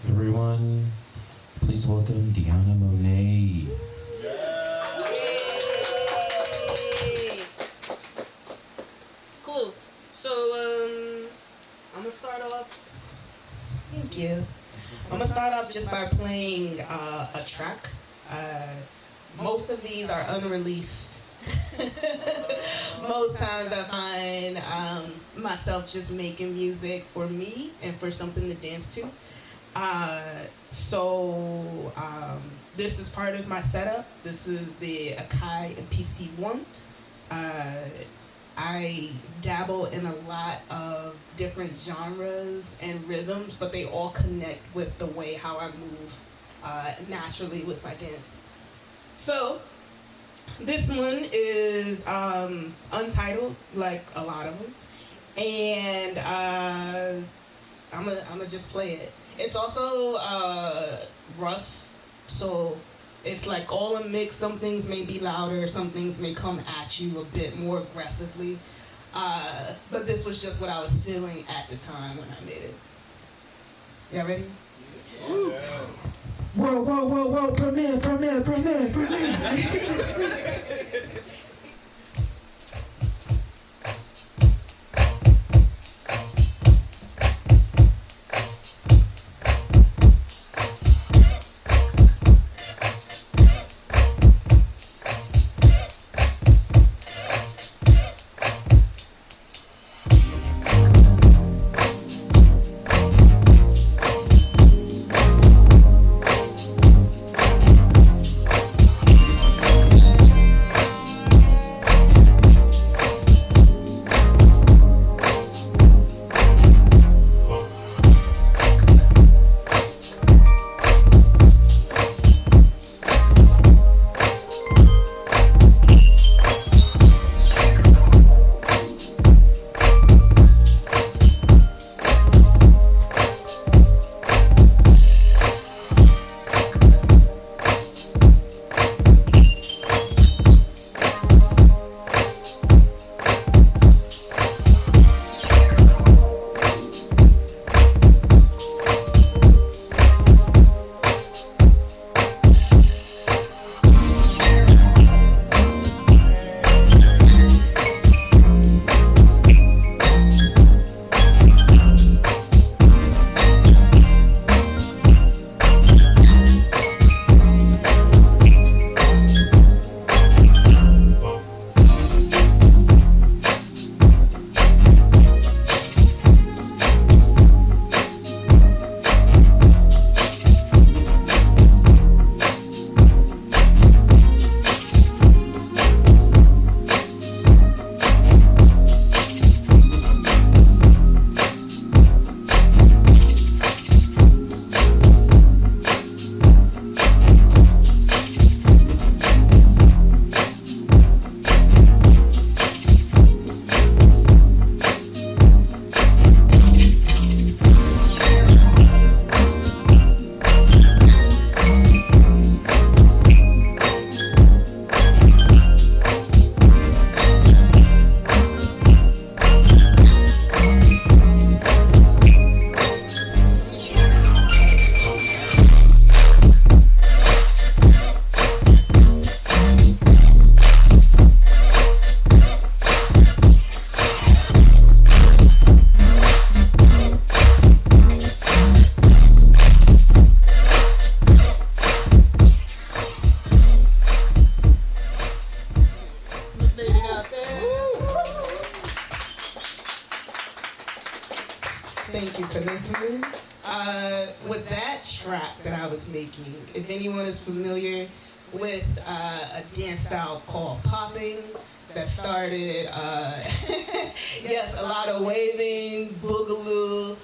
Everyone, please welcome Diyanna Monet. Cool. So, I'm gonna start off. Thank you. I'm gonna start off just by playing a track. Most of these are unreleased. Most times I find myself just making music for me and for something to dance to. This is part of my setup. This is the Akai and PC1. I dabble in a lot of different genres and rhythms, but they all connect with the way how I move naturally with my dance. So, this one is untitled, like a lot of them, and I'm gonna just play it. It's also rough, so it's like all a mix. Some things may be louder, some things may come at you a bit more aggressively, but this was just what I was feeling at the time when I made it. Y'all ready? Yes. Whoa, premiere. Thank you for listening. With that track that I was making, if anyone is familiar with a dance style called popping, that started, yes, a lot of waving, boogaloo,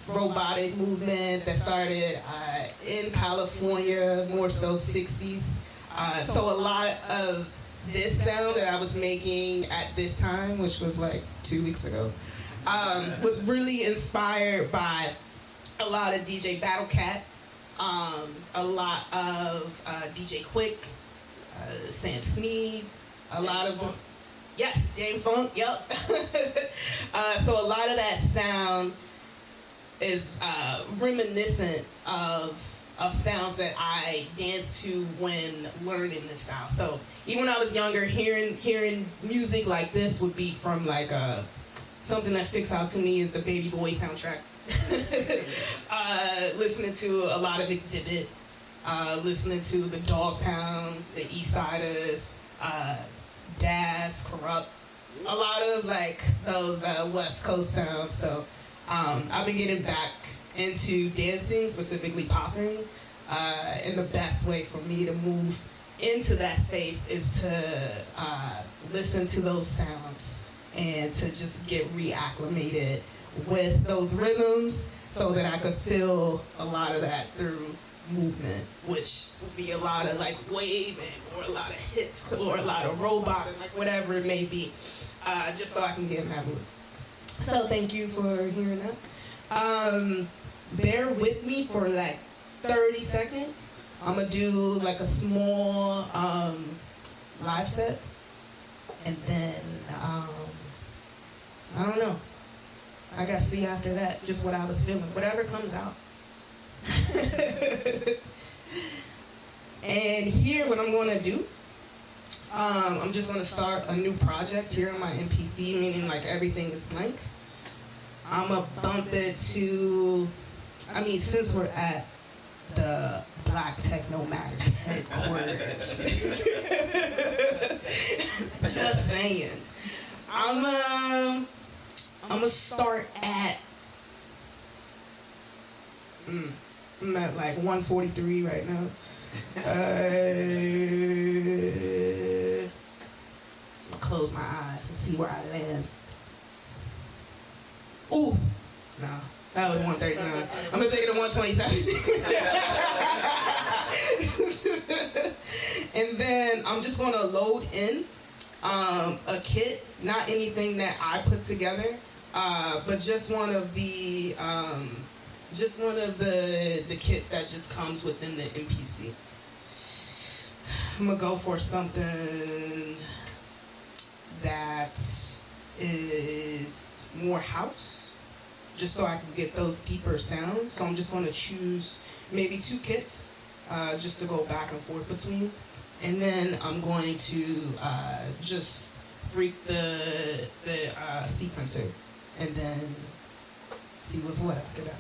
robotic movement that started in California, more so 60s. So a lot of this sound that I was making at this time, which was like 2 weeks ago, was really inspired by a lot of DJ Battle Cat, a lot of DJ Quick, Sam Sneed, a lot of them. Yes, Jane Funk, yep. So a lot of that sound is reminiscent of sounds that I danced to when learning this style. So even when I was younger, hearing music like this would be from like something that sticks out to me is the Baby Boy soundtrack. Listening to a lot of Exhibit, listening to the Dogtown, the East Siders, Das, Corrupt, a lot of like those West Coast sounds. So I've been getting back into dancing, specifically popping, and the best way for me to move into that space is to listen to those sounds and to just get reacclimated with those rhythms so that I could feel a lot of that through movement, which would be a lot of like waving or a lot of hits or a lot of robot and like whatever it may be, just so I can get in that mood. So thank you for hearing that. Bear with me for like 30 seconds. I'm gonna do like a small live set, and then I don't know. I gotta see after that just what I was feeling, whatever comes out. And here, what I'm gonna do, I'm just gonna start a new project here on my MPC, meaning like everything is blank. I'm gonna bump it to, since we're at the Black Techno Matters headquarters. Just saying. I'm gonna start at, I'm at like 143 right now. I'll close my eyes and see where I land. Ooh, no, that was 139. I'm gonna take it to 127. And then I'm just gonna load in a kit, not anything that I put together, but just one of the kits that just comes within the MPC. I'm gonna go for something that is more house, just so I can get those deeper sounds. So I'm just gonna choose maybe 2 kits, just to go back and forth between. And then I'm going to just freak the sequencer, and then see what's what after that.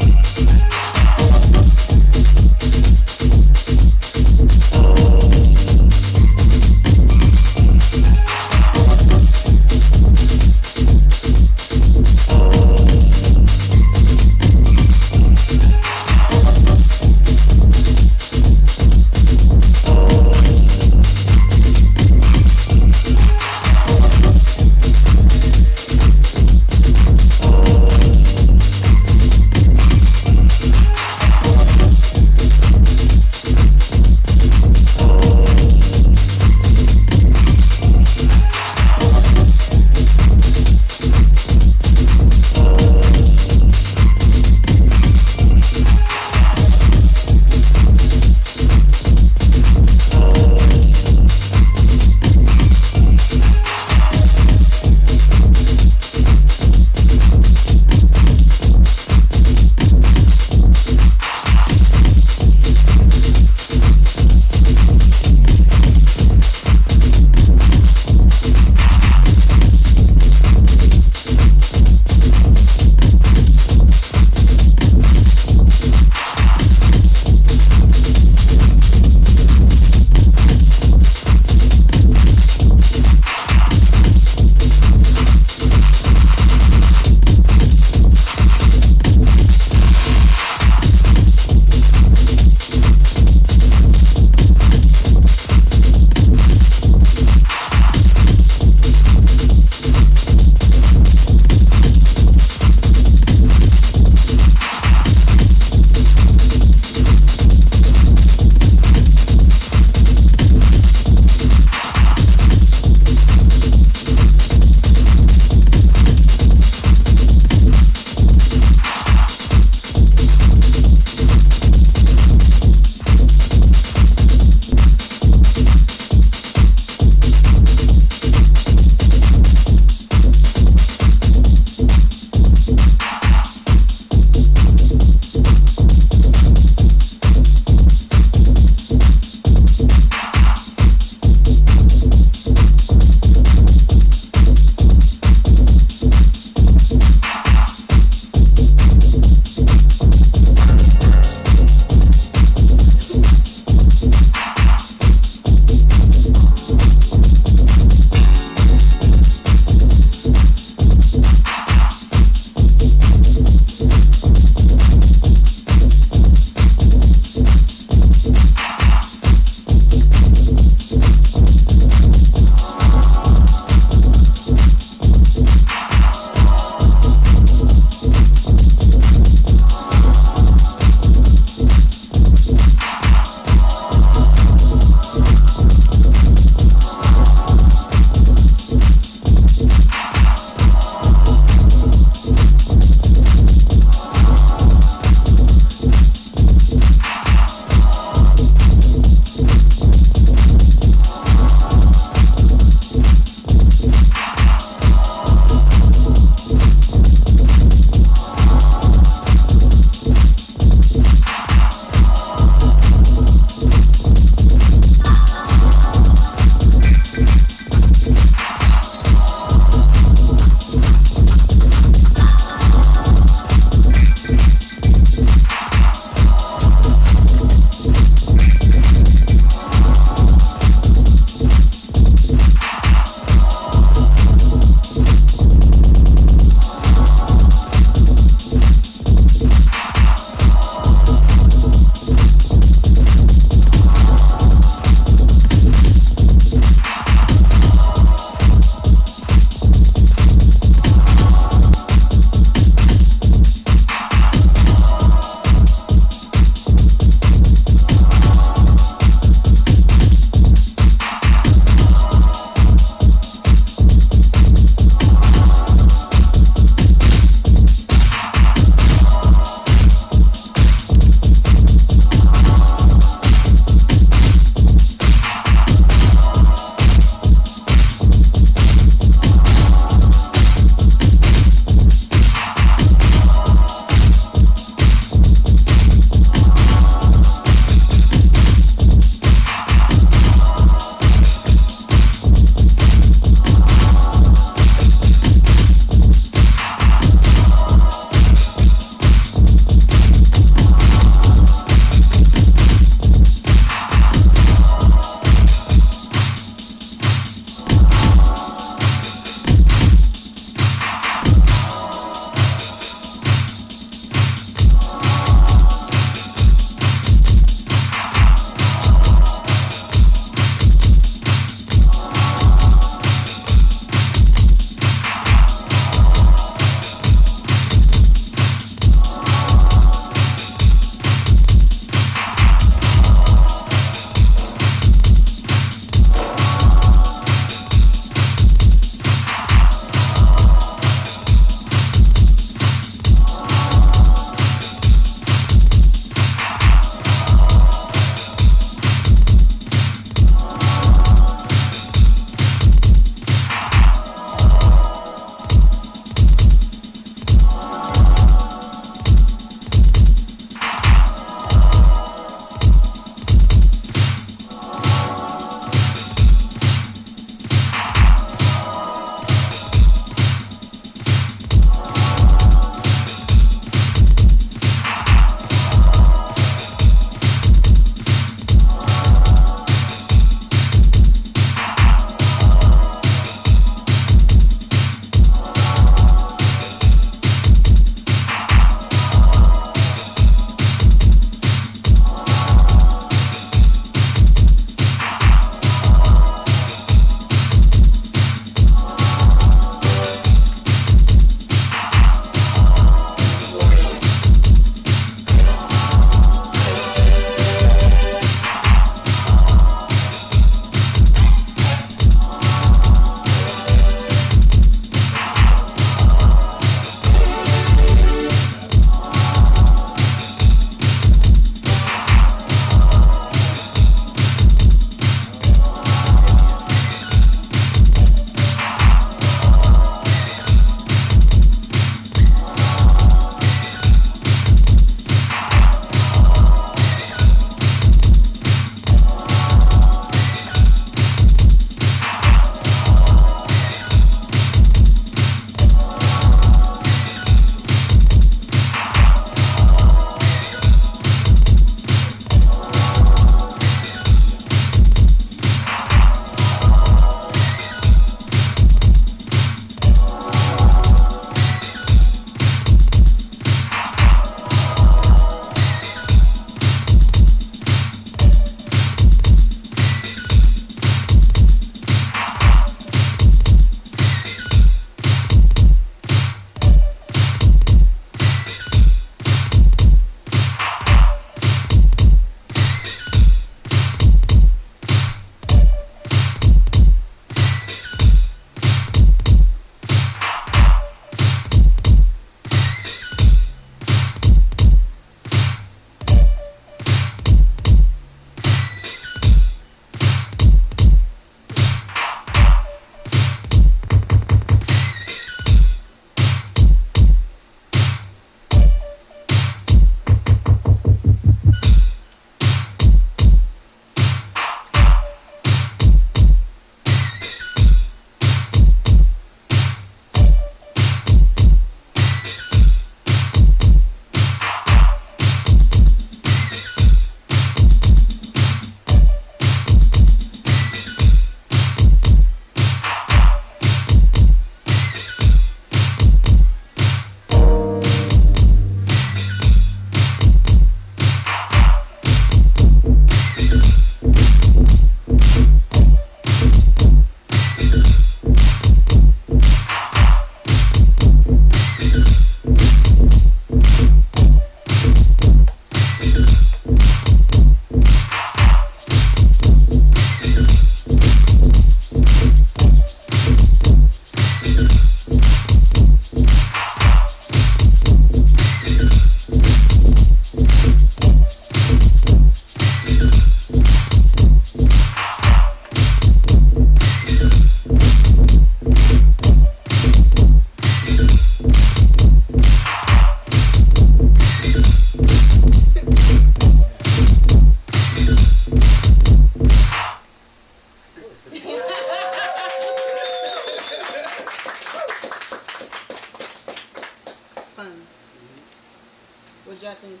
think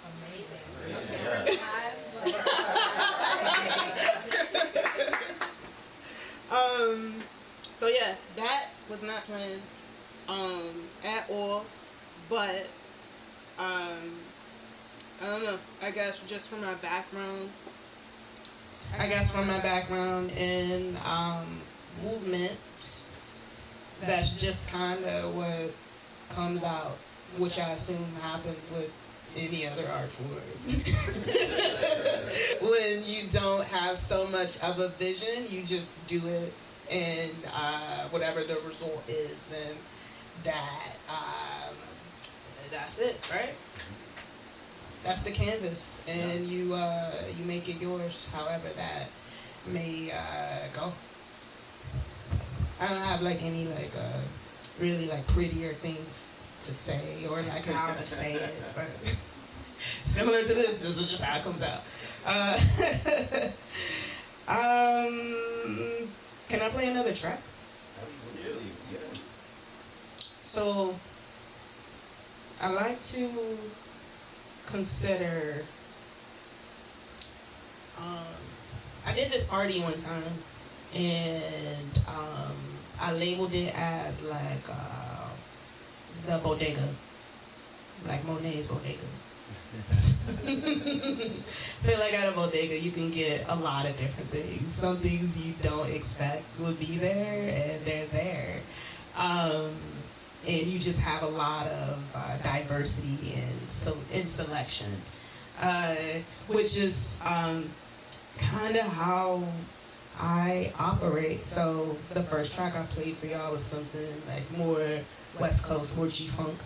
Amazing. so yeah, that was not planned at all, but I don't know, I guess just from my background in movements, that's just kind of what comes out, which I assume happens with any other art form. When you don't have so much of a vision, you just do it, and whatever the result is, then that's it, right? That's the canvas, and you make it yours, however that may go. I don't have like any like really like prettier things to say or like how to say it, but similar to this is just how it comes out. Can I play another track? Absolutely, yes. So I like to consider. I did this party one time, and I labeled it as like the bodega, like Monet's bodega. Feel like at a bodega you can get a lot of different things. Some things you don't expect will be there, and they're there. And you just have a lot of diversity in selection, which is kind of how I operate. So the first track I played for y'all was something like more West Coast, more G-Funk.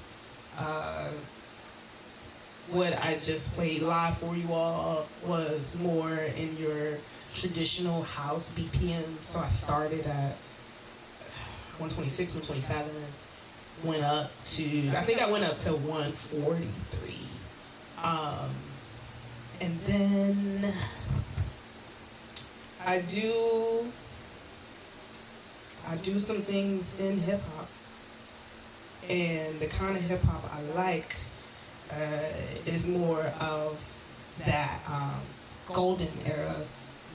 What I just played live for you all was more in your traditional house BPM. So I started at 126, 127, went up to, I think I went up to 143. And then I do some things in hip hop, and the kind of hip hop I like is more of that golden era,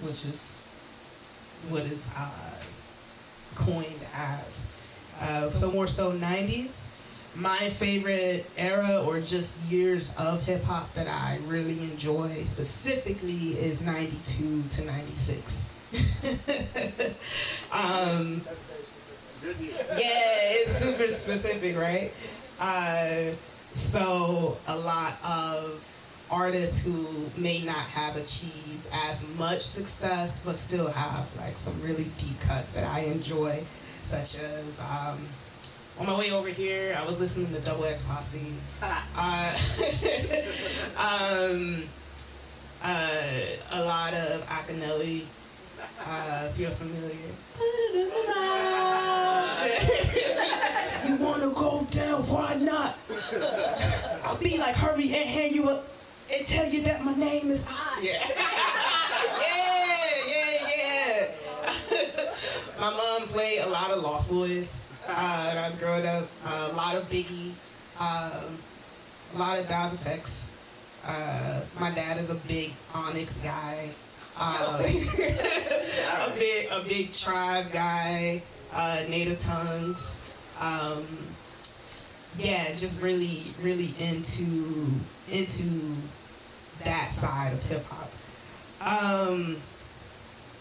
which is what is coined as. So more so 90s. My favorite era or just years of hip hop that I really enjoy specifically is 92 to 96. Yeah, it's super specific, right? So a lot of artists who may not have achieved as much success but still have like some really deep cuts that I enjoy, such as on my way over here, I was listening to Double X Posse. A lot of Akinelli, if you're familiar. You wanna go down, why not? I'll be like, hurry and hand you up and tell you that my name is I. Yeah. My mom played a lot of Lost Boys. When I was growing up, a lot of Biggie, a lot of Daz Effects. My dad is a big Onyx guy, a big Tribe guy, Native Tongues. Yeah, just really, really into that side of hip hop.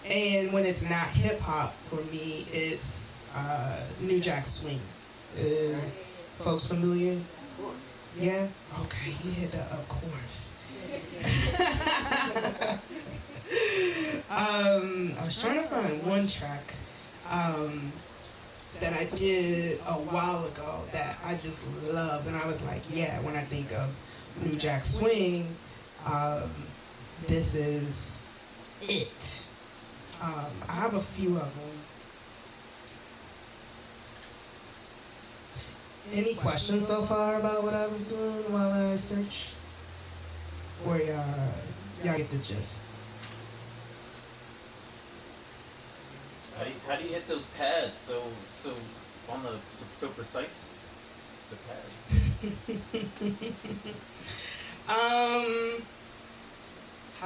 And when it's not hip hop for me, it's New Jack Swing. Folks familiar? Of course. Yeah? Okay, you hit the of course. I was trying to find one track that I did a while ago that I just love, and I was like, yeah, when I think of New Jack Swing, this is it. I have a few of them. Any questions so far about what I was doing while I search? Or y'all get the gist? How do you hit those pads so precise? The pads. How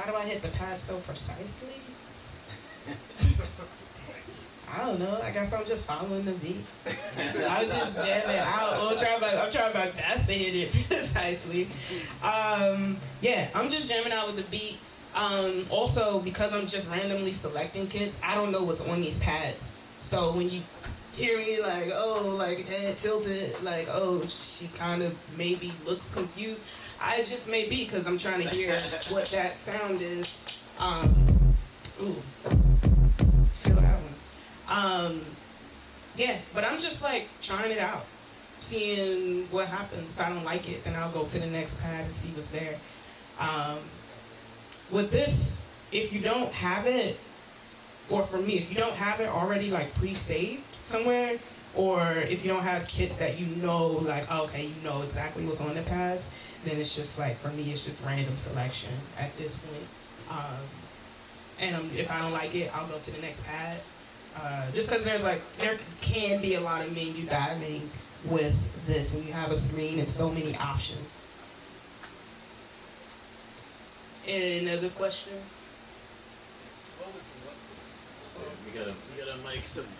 do I hit the pad so precisely? I don't know. I guess I'm just following the beat. I was just jamming out. I'm trying my best to hit it precisely. Yeah, I'm just jamming out with the beat. Also, because I'm just randomly selecting kids, I don't know what's on these pads. So when you hear me like, oh, like head tilted, like, oh, she kind of maybe looks confused, I just may be because I'm trying to hear what that sound is. Ooh, feel that one. Yeah, but I'm just like trying it out, seeing what happens. If I don't like it, then I'll go to the next pad and see what's there. With this, if you don't have it, or for me, if you don't have it already like pre-saved somewhere, or if you don't have kits that you know, like, okay, you know exactly what's on the pads, then it's just like, for me, it's just random selection at this point. And if I don't like it, I'll go to the next pad. Just because there can be a lot of menu diving with this when you have a screen and so many options. Another question? We got a mic somewhere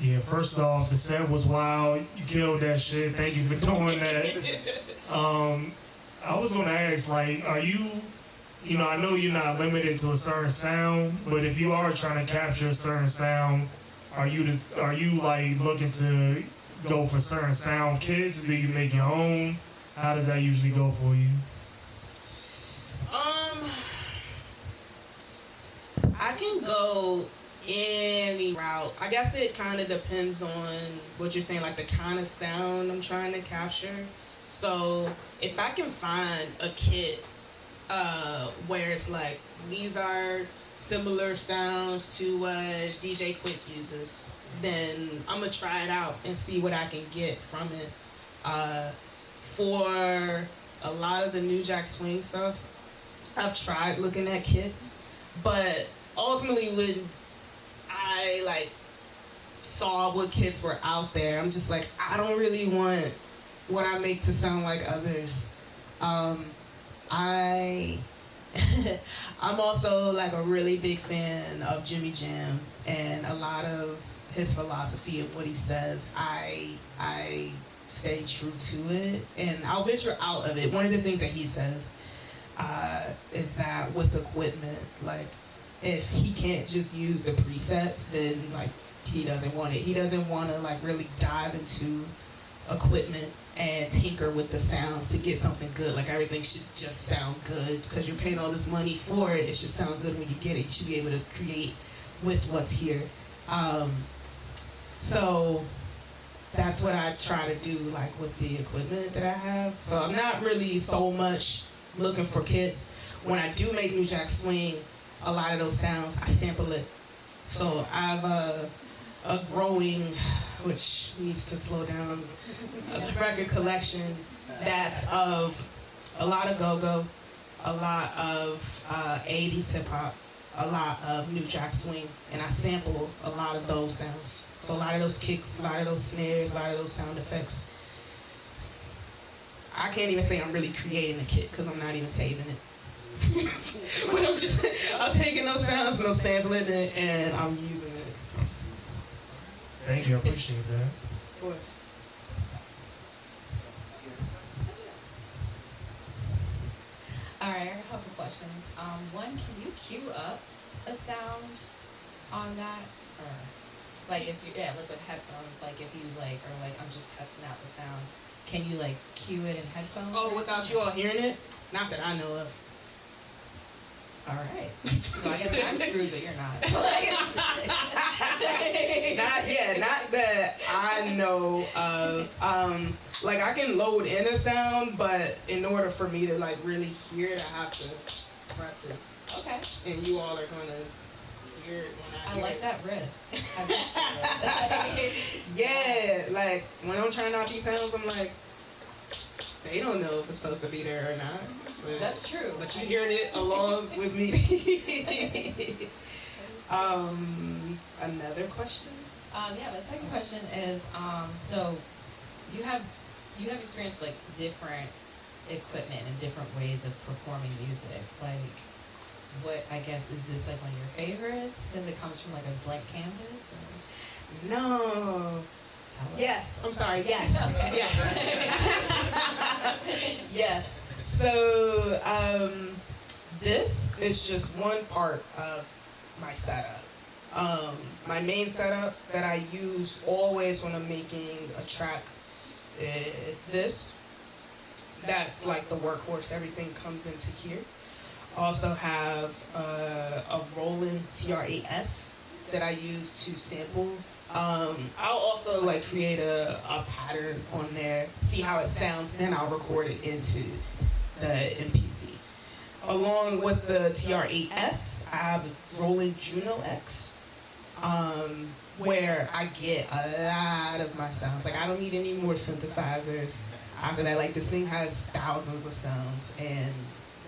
Yeah, first off, the set was wild. You killed that shit. Thank you for doing that. I was gonna ask, like, are you know, I know you're not limited to a certain sound, but if you are trying to capture a certain sound, are you like looking to go for certain sound kits? Do you make your own? How does that usually go for you? I can go any route. I guess it kind of depends on what you're saying, like the kind of sound I'm trying to capture. So if I can find a kit where it's like, these are similar sounds to what DJ Quick uses, then I'm gonna try it out and see what I can get from it. For a lot of the New Jack Swing stuff, I've tried looking at kits, but ultimately when I like saw what kits were out there, I'm just like, I don't really want what I make to sound like others. I'm also like a really big fan of Jimmy Jam and a lot of his philosophy and what he says. I stay true to it, and I'll venture out of it. One of the things that he says is that with equipment, like, if he can't just use the presets, then like he doesn't want it. He doesn't want to like really dive into equipment and tinker with the sounds to get something good. Like, everything should just sound good because you're paying all this money for it. It should sound good when you get it. You should be able to create with what's here. So that's what I try to do, like, with the equipment that I have. So I'm not really so much looking for kits. When I do make New Jack Swing, a lot of those sounds, I sample it. So I have a growing, which needs to slow down, a record collection that's of a lot of go-go, a lot of 80s hip-hop, a lot of New Jack Swing, and I sample a lot of those sounds. So a lot of those kicks, a lot of those snares, a lot of those sound effects. I can't even say I'm really creating a kit because I'm not even saving it. But I'm taking those sounds and I'm sampling it and I'm using it. Thank you, I appreciate that. Of course. All right, I have a couple questions. One, can you cue up a sound on that? Or, like, if you, like with headphones, like if you like, or like, I'm just testing out the sounds, can you like cue it in headphones? Oh, without you all hearing it? Not that I know of. All right. So I guess I'm screwed, but you're not. Not that I know of. Like, I can load in a sound, but in order for me to like really hear it, I have to press it. Okay. And you all are gonna hear it when I hear like it. that risk. Yeah, like when I'm trying out these sounds, I'm like, they don't know if it's supposed to be there or not. But, That's true. But you're hearing it along with me. Another question? Yeah, the second question is, so you have do you have experience with like different equipment and different ways of performing music? Like, what, I guess, is this like one of your favorites because it comes from like a blank canvas? Or? No. Tell us. Yes, I'm sorry. Yes. Okay. Yes. Yes. So this is just one part of my setup. My main setup that I use always when I'm making a track is this. That's like the workhorse. Everything comes into here. Also have a Roland TR-8S that I use to sample. I'll also like create a pattern on there, see how it sounds, then I'll record it into the MPC. Along with the TR-8S, I have a Roland Juno X, where I get a lot of my sounds. Like I don't need any more synthesizers. After that, like this thing has thousands of sounds, and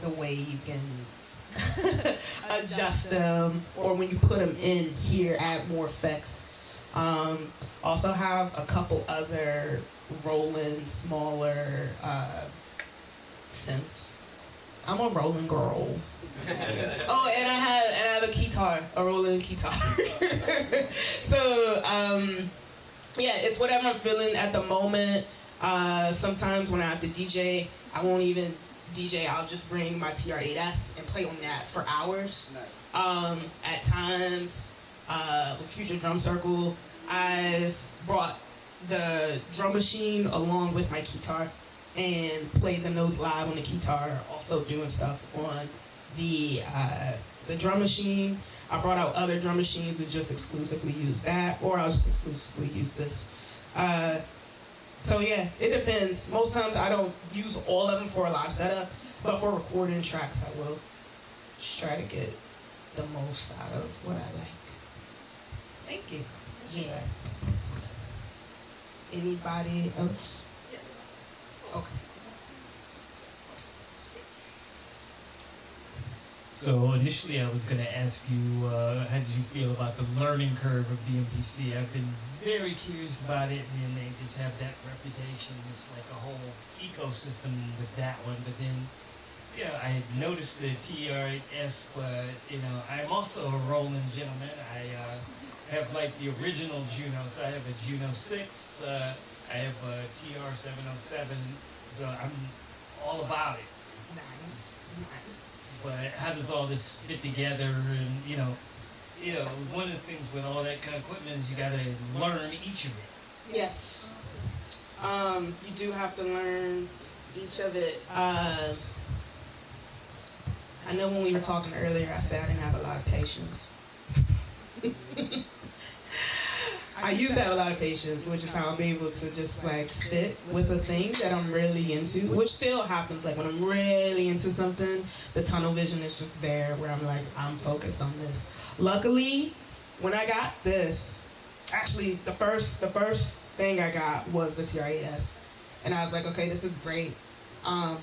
the way you can adjust them, or when you put them in here, add more effects. Also have a couple other Roland smaller synths. I'm a Roland girl. Oh, and I have a guitar, a Roland guitar. So yeah, it's whatever I'm feeling at the moment. Sometimes when I have to DJ, I won't even DJ. I'll just bring my TR-8S and play on that for hours. At times, with Future Drum Circle, I've brought the drum machine along with my guitar and played the notes live on the guitar, also doing stuff on the drum machine. I brought out other drum machines and just exclusively use that, or I'll just exclusively use this. So yeah, it depends. Most times I don't use all of them for a live setup, but for recording tracks I will just try to get the most out of what I like. Thank you. Yeah. Anybody else? Okay. So initially I was going to ask you, how did you feel about the learning curve of the MPC? I've been very curious about it, and they just have that reputation. It's like a whole ecosystem with that one. But then, you know, I had noticed the TR-8S, but, you know, I'm also a Roland gentleman. I have like the original Juno. So I have a Juno 6, I have a TR-707, so I'm all about it. Nice. But how does all this fit together? And you know, one of the things with all that kind of equipment is you got to learn each of it. Yes. You do have to learn each of it. I know when we were talking earlier, I said I didn't have a lot of patience. I used to have a lot of patience, which is how I'm able to just like sit with a thing that I'm really into, which still happens. Like when I'm really into something, the tunnel vision is just there where I'm like, I'm focused on this. Luckily, when I got this, actually the first thing I got was the TR-8S. And I was like, okay, this is great,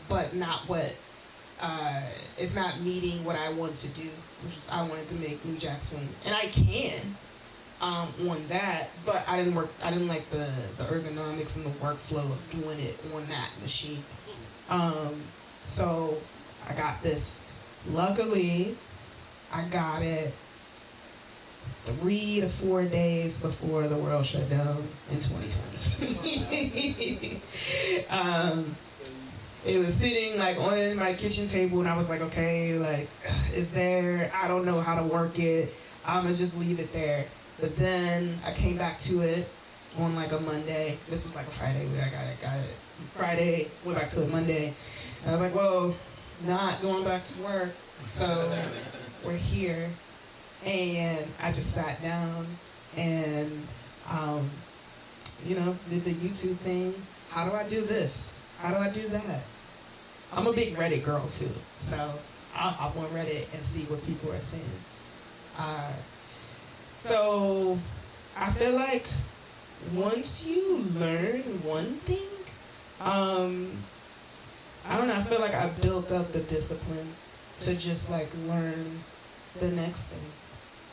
but not what, it's not meeting what I want to do, which is I wanted to make New Jack Swing. And I can. On that, but I didn't like the ergonomics and the workflow of doing it on that machine. So I got this. Luckily, I got it 3 to 4 days before the world shut down in 2020. It was sitting like on my kitchen table, and I was like, okay, like, it's there. I don't know how to work it. I'm gonna just leave it there. But then I came back to it on like a Monday. This was like a Friday where I got it Friday, went back to it Monday. And I was like, well, not going back to work. So we're here. And I just sat down and, did the YouTube thing. How do I do this? How do I do that? I'm a big Reddit girl too. So I'll hop on Reddit and see what people are saying. So I feel like once you learn one thing, I don't know, I feel like I built up the discipline to just like learn the next thing.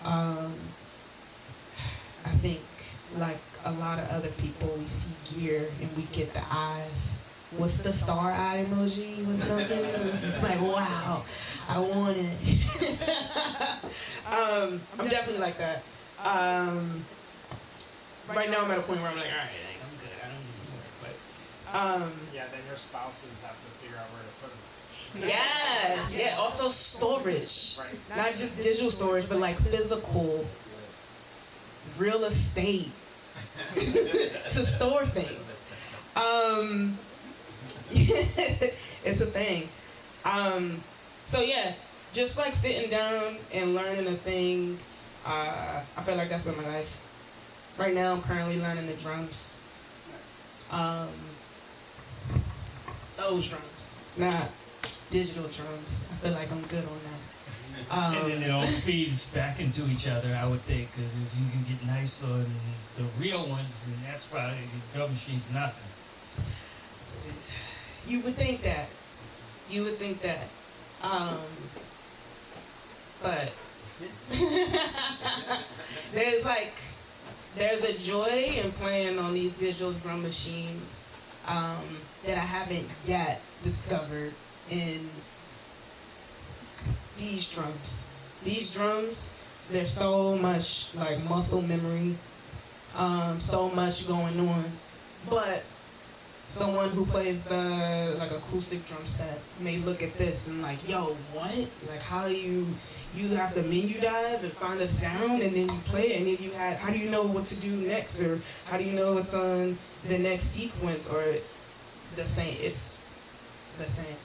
I think like a lot of other people, we see gear and we get the eyes. What's the star eye emoji or something? It's just like, wow, I want it. I'm definitely like that. Right now I'm at a point where I'm like, all right, I'm good. I don't need more. But Yeah, then your spouses have to figure out where to put them. yeah. Also storage, Right. not just digital storage, but like physical real estate to store things. It's a thing. So yeah, just like sitting down and learning a thing. I feel like that's been my life. Right now, I'm currently learning the drums. Those drums, not digital drums. I feel like I'm good on that. And then it all feeds back into each other, I would think, because if you can get nice on the real ones, then that's probably the drum machine's nothing. You would think that. But there's a joy in playing on these digital drum machines that I haven't yet discovered in these drums. These drums, there's so much like muscle memory, so much going on. But someone who plays the like acoustic drum set may look at this and like, yo, what? Like, how do you have to menu dive and find a sound and then you play it and then how do you know what to do next, or how do you know what's on the next sequence, or the same? It's the same.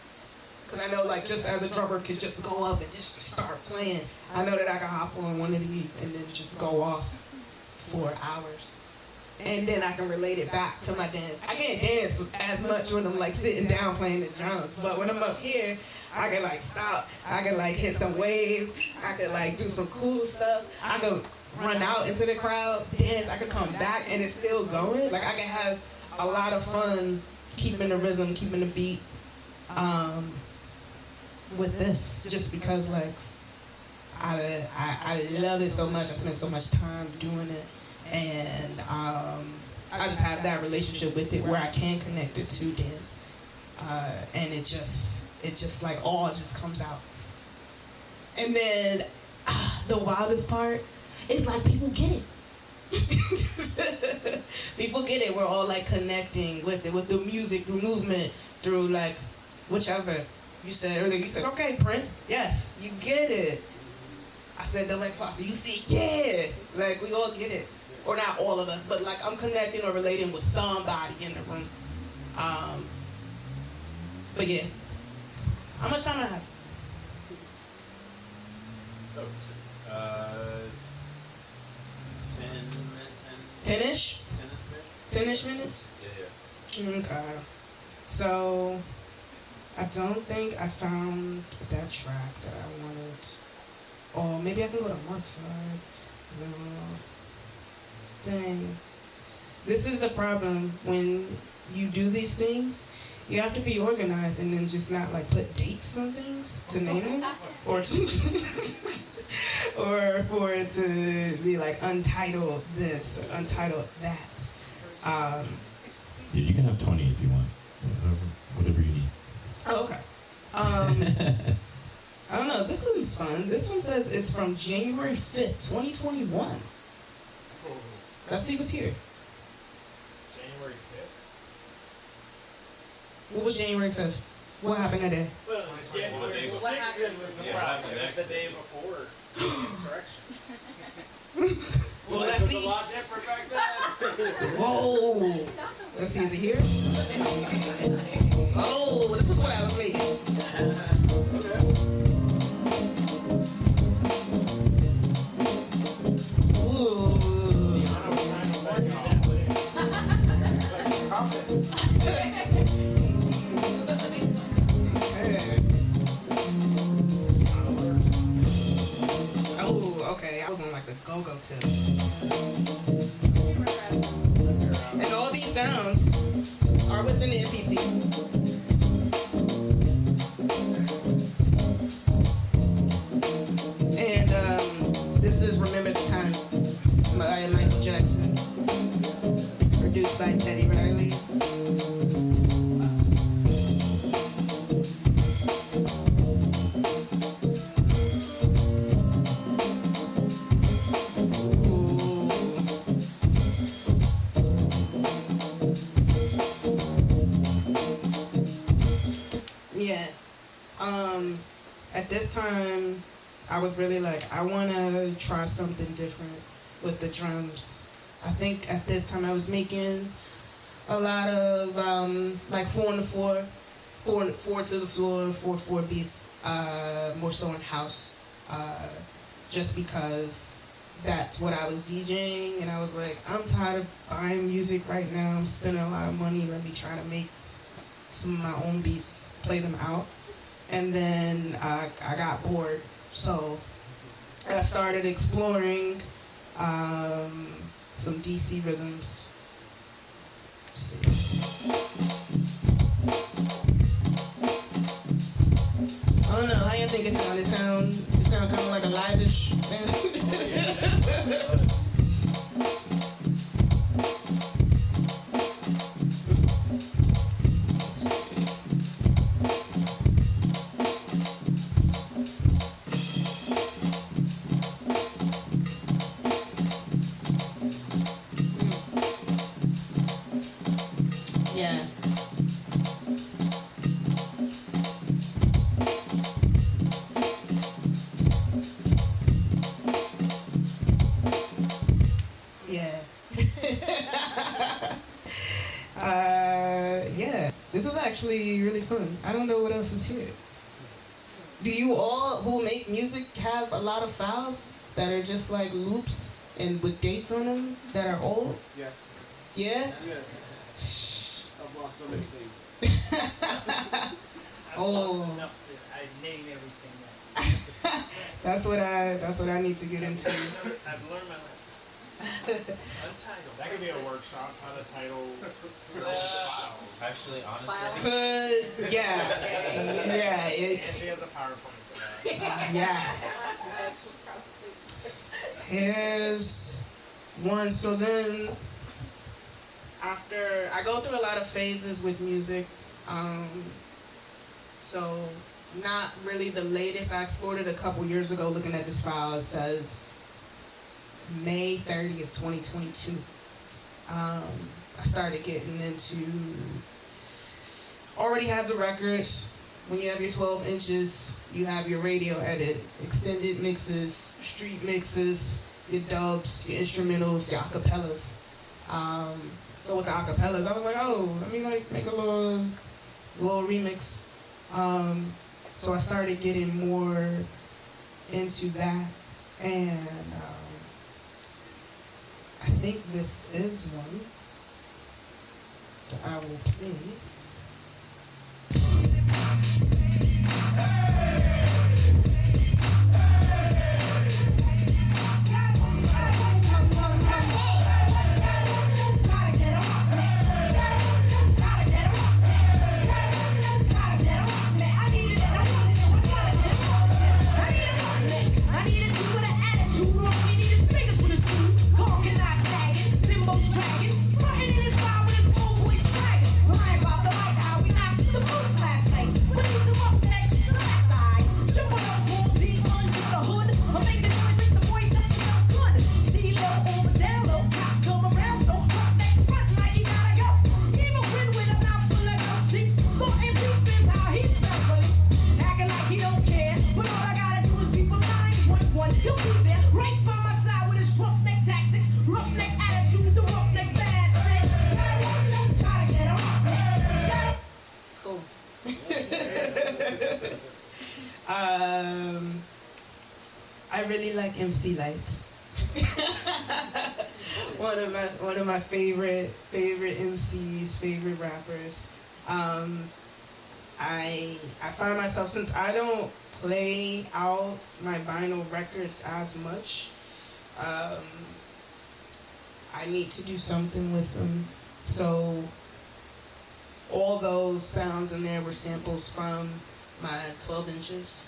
Because I know, like, just as a drummer could just go up and just start playing, I know that I can hop on one of these and then just go off for hours. And then I can relate it back to my dance. I can't dance as much when I'm, like, sitting down playing the drums. But when I'm up here, I can, like, stop. I can, like, hit some waves. I can, like, do some cool stuff. I can run out into the crowd, dance. I can come back and it's still going. Like, I can have a lot of fun keeping the rhythm, keeping the beat. With this, just because like I love it so much. I spend so much time doing it, and I just have that relationship with it where I can connect it to dance, and it just like all just comes out. And then the wildest part is like people get it. People get it. We're all like connecting with it, with the music, the movement, through like whichever. You said earlier, okay, Prince, yes, you get it. I said, Double X Foster, you see, yeah, like we all get it. Or not all of us, but like I'm connecting or relating with somebody in the room. But yeah, how much time do I have? 10 minutes. 10-ish? 10-ish? 10-ish minutes? Yeah. Okay. So, I don't think I found that track that I wanted. Or maybe I can go to Markside. No. Dang. This is the problem when you do these things. You have to be organized and then just not like put dates on things to name them. Or to or for it to be like untitled this or untitled that. Yeah, you can have 20 if you want. Whatever you need. Oh, okay. I don't know. This one's fun. This one says it's from January 5th, 2021. Let's see what's here. January 5th? What was January 5th? What happened that day? Well, January What 6th was the process. It was the day before the insurrection. Well, let's It was see. a lot different back then. Whoa. Let's see. Is it here? Oh, this is what I was thinking. Ooh. Diyanna was trying to work Oh, okay. I was on like the go-go tip. And all these sounds are within the MPC. And this is Remember the Time by Michael Jackson. produced by Teddy Riley. Yeah. At this time, I was really like, I want to try something different with the drums. I think at this time I was making a lot of like 4 on the floor, 4 to the floor, 4/4 beats, more so in house, just because that's what I was DJing, and I was like, I'm tired of buying music right now. I'm spending a lot of money. Let me try to make some of my own beats, play them out. And then I got bored, so I started exploring some DC rhythms. Let's see. I don't know, how you think it sound? It sound kind of like a live-ish. Yeah. Yeah. Yeah. This is actually really fun. I don't know what else is here. Do you all who make music have a lot of files that are just like loops and with dates on them that are old? Yes. Yeah? Yeah. I've lost so many things. I've Oh. lost enough that I name everything now. That's what I need to get into. I've learned my lesson. Untitled. That could be a workshop, how to title files. Actually, honestly, But yeah. And she has a PowerPoint for that. Yeah. Here's one. So then, after I go through a lot of phases with music, so not really the latest. I explored it a couple years ago. Looking at this file, it says May 30th, 2022. I started getting into. Already have the records. When you have your 12 inches, you have your radio edit, extended mixes, street mixes, your dubs, your instrumentals, your acapellas. So with the acapellas, I was like, oh, let me like make a little remix. So I started getting more into that, and I think this is one that I will play. I really like MC Lights. one of my favorite MCs, favorite rappers. I find myself, since I don't play out my vinyl records as much, I need to do something with them. So all those sounds in there were samples from my 12 inches.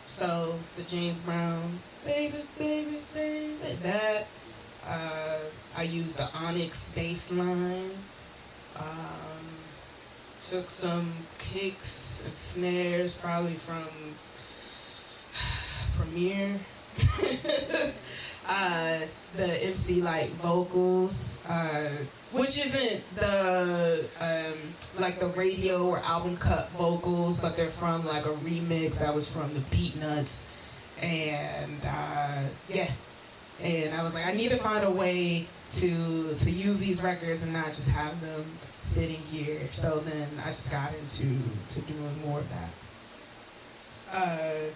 So the James Brown, baby, baby, baby, that, I I used the Onyx bass line. Took some kicks and snares, probably from Premiere. The MC Light vocals, which isn't the like the radio or album cut vocals, but they're from like a remix that was from the Beat Nuts, and yeah. And I was like, I need to find a way to use these records and not just have them sitting here. So then I just got into doing more of that.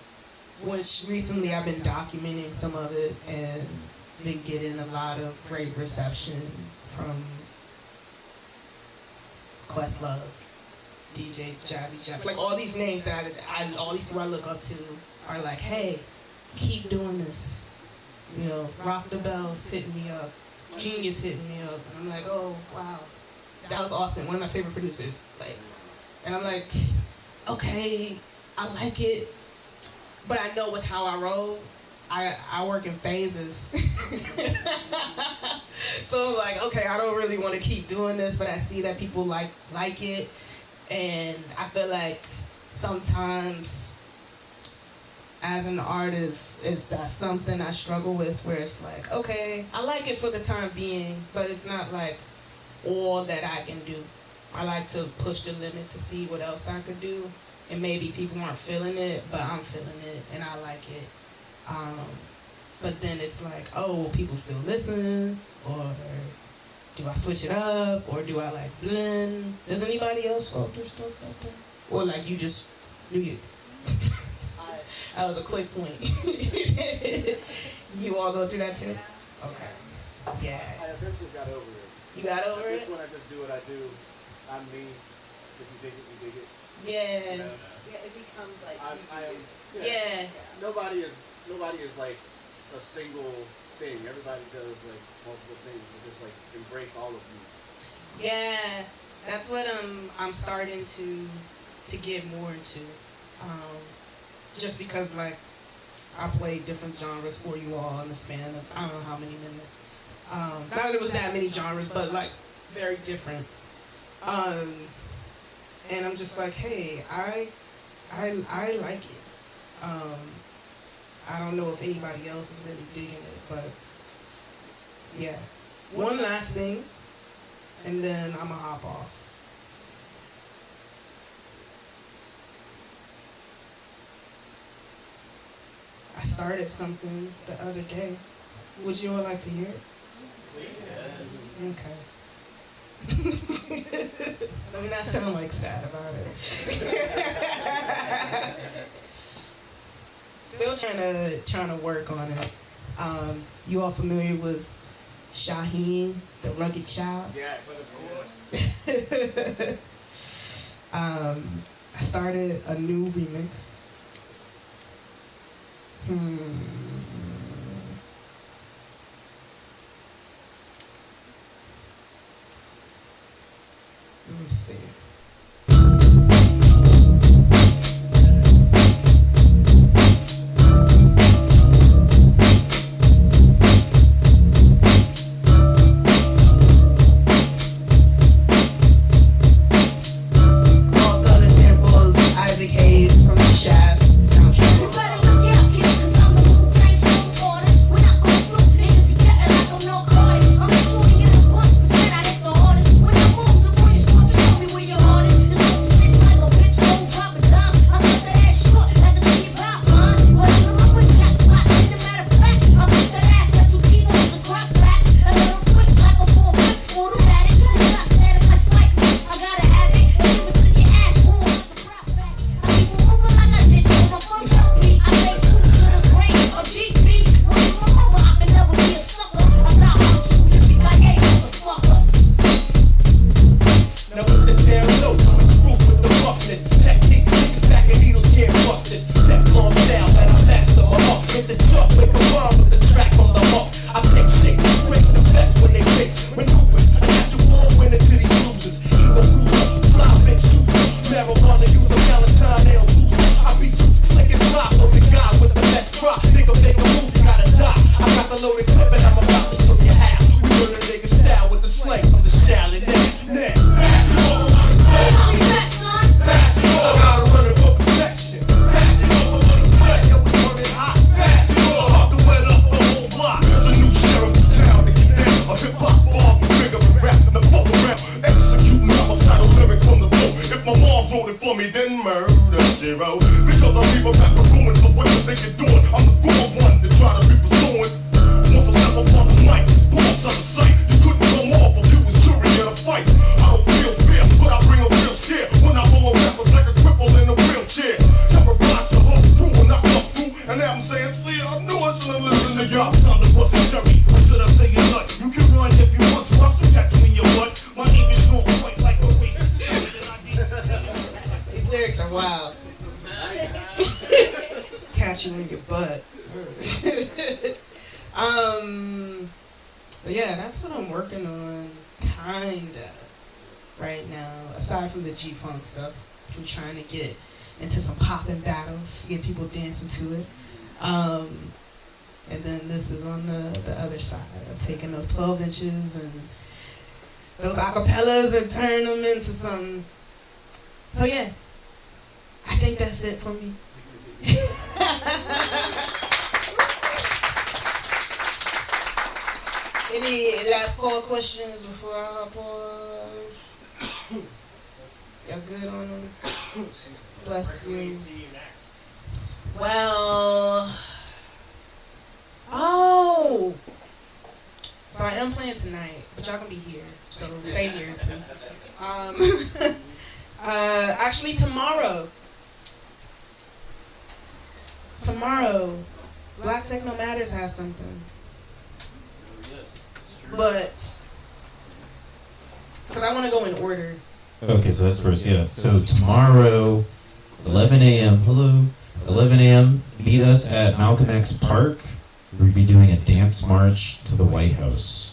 Which recently I've been documenting some of it and been getting a lot of great reception from Questlove, DJ Jazzy Jeff. Like all these names that all these people I look up to are like, hey, keep doing this. You know, Rock the Bells hitting me up, Genius hitting me up, and I'm like, oh wow, that was Austin, one of my favorite producers. Like, and I'm like, okay, I like it, but I know with how I roll, I work in phases. So I'm like, okay, I don't really want to keep doing this, but I see that people like it, and I feel like sometimes as an artist, that's something I struggle with, where it's like, okay, I like it for the time being, but it's not like all that I can do. I like to push the limit to see what else I could do, and maybe people aren't feeling it, but I'm feeling it, and I like it. But then it's like, oh, will people still listen, or do I switch it up, or do I like blend? Does anybody else go through stuff like that? Or like you just do you? That was a quick point. You all go through that too? Okay. Yeah. I eventually got over it. You got over At it? this point, I just do what I do. I'm me. If you dig it, you dig it. Yeah. You know? Yeah, it becomes like. I am. Yeah. Nobody is like a single thing. Everybody does like multiple things. You just like embrace all of you. Yeah. That's what I'm starting to get more into. Just because like I played different genres for you all in the span of I don't know how many minutes. Not that it was that many genres, but like very different. And I'm just like, hey, I like it. I don't know if anybody else is really digging it, but yeah. One last thing, and then I'm gonna hop off. I started something the other day. Would you all like to hear it? Okay. Let me not sound like sad about it. Still trying to work on it. You all familiar with Shaheem, the Rugged Child? Yes. But of course. I started a new remix. Let me see. Also, the samples Isaac Hayes from the Shaft soundtrack. When I move to bring you to show me where your Listen to y'all, time to bust a cherry. Or should I say a nut? You can run if you want to. I'll still catch you in your butt. My name is on point like a racist. These lyrics are wild. Catch you in your butt. But yeah, that's what I'm working on, kinda, right now. Aside from the G-Funk stuff, I'm trying to get into some popping battles, get people dancing to it. And then this is on the other side. I'm taking those 12 inches and those acapellas and turn them into something. So yeah, I think that's it for me. Any last call questions before I pause? Y'all good on them? Bless Where can we you. see you next? Well, oh, so I am playing tonight, but y'all gonna be here, so stay here, please. Actually tomorrow, Black Techno Matters has something, but because I want to go in order. Okay, so that's first, yeah. So tomorrow, 11 a.m. Hello, 11 a.m. Meet us at Malcolm X Park. We'll be doing a dance march to the White House,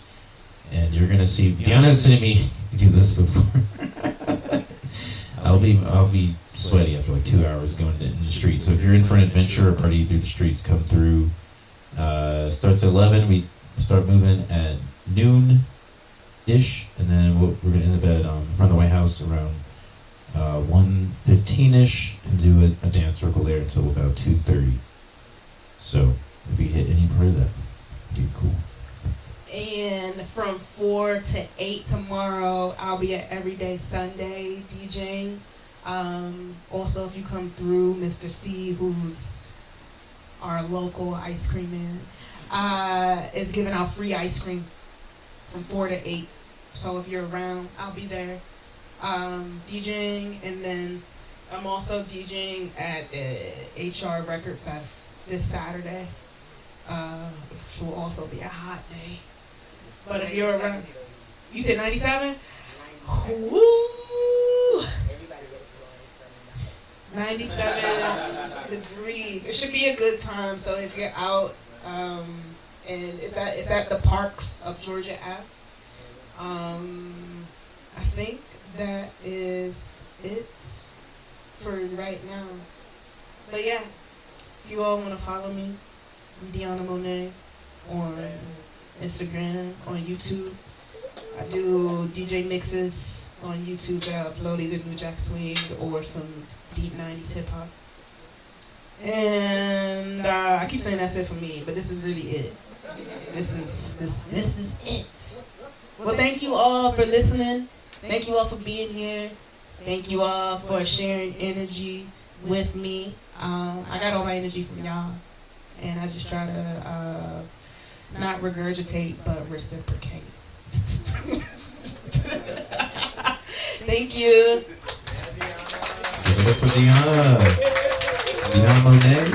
and you're gonna see. Diyanna's seen me do this before. I'll be sweaty after like 2 hours going in the streets. So if you're in for an adventure or party through the streets, come through. Starts at 11. We start moving at noon-ish, and then we're gonna end up at in front of the White House around 1:15-ish, and do a dance circle there until about 2:30. So if we hit any part of that, it'd be cool. And from 4 to 8 tomorrow, I'll be at Everyday Sunday DJing. Also, if you come through, Mr. C, who's our local ice cream man, is giving out free ice cream from 4 to 8. So if you're around, I'll be there DJing. And then I'm also DJing at the HR Record Fest this Saturday, which will also be a hot day. But if you're around, you said 97? Woo! 97 degrees. It should be a good time. So if you're out, and it's at the parks of Georgia Ave. I think that is it for right now. But yeah, if you all want to follow me, I'm Diyanna Monet on Instagram, on YouTube. I do DJ mixes on YouTube that I upload either New Jack Swing or some deep 90s hip hop. And I keep saying that's it for me, but this is really it. This is it. Well, thank you all for listening. Thank you all for being here. Thank you all for sharing energy with me. I got all my energy from y'all, and I just try to not regurgitate, but reciprocate. Thank you. Give it up for Diyanna. Diyanna Monet.